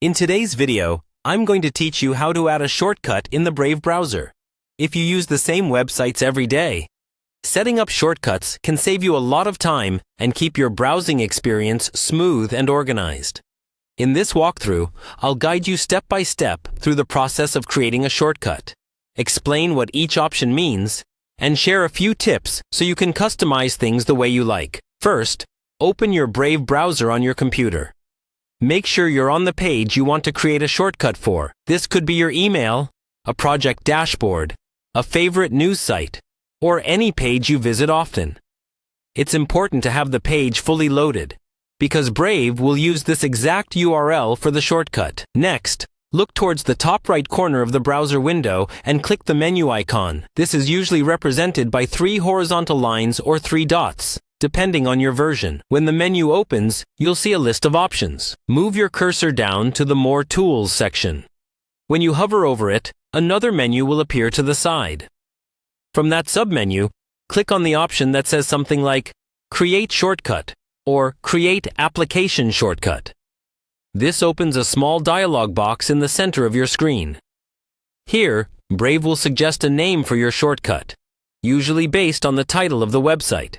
In today's video, I'm going to teach you how to add a shortcut in the Brave browser. If you use the same websites every day, setting up shortcuts can save you a lot of time and keep your browsing experience smooth and organized. In this walkthrough, I'll guide you step by step through the process of creating a shortcut, explain what each option means, and share a few tips so you can customize things the way you like. First, open your Brave browser on your computer. Make sure you're on the page you want to create a shortcut for. This could be your email, a project dashboard, a favorite news site, or any page you visit often. It's important to have the page fully loaded, because Brave will use this exact URL for the shortcut. Next, look towards the top right corner of the browser window and click the menu icon. This is usually represented by 3 horizontal lines or 3 dots, depending on your version. When the menu opens, you'll see a list of options. Move your cursor down to the More Tools section. When you hover over it, another menu will appear to the side. From that submenu, click on the option that says something like Create Shortcut or Create Application Shortcut. This opens a small dialog box in the center of your screen. Here, Brave will suggest a name for your shortcut, usually based on the title of the website.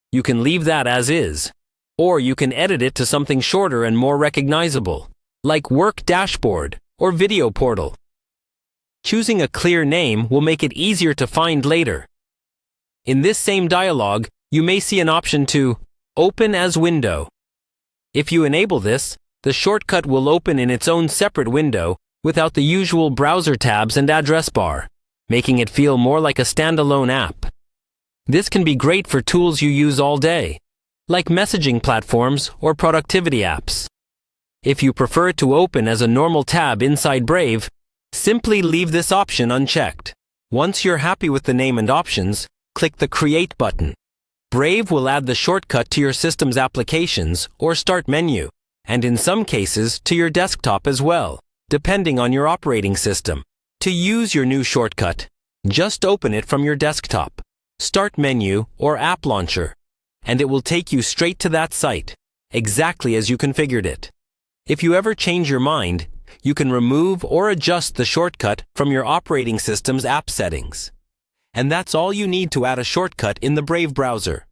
You can leave that as is, or you can edit it to something shorter and more recognizable, like Work Dashboard or Video Portal. Choosing a clear name will make it easier to find later. In this same dialog, you may see an option to Open as Window. If you enable this, the shortcut will open in its own separate window without the usual browser tabs and address bar, making it feel more like a standalone app. This can be great for tools you use all day, like messaging platforms or productivity apps. If you prefer it to open as a normal tab inside Brave, simply leave this option unchecked. Once you're happy with the name and options, click the Create button. Brave will add the shortcut to your system's applications or Start menu, and in some cases to your desktop as well, depending on your operating system. To use your new shortcut, just open it from your desktop, Start menu, or App Launcher, and it will take you straight to that site, exactly as you configured it. If you ever change your mind, you can remove or adjust the shortcut from your operating system's app settings. And that's all you need to add a shortcut in the Brave browser.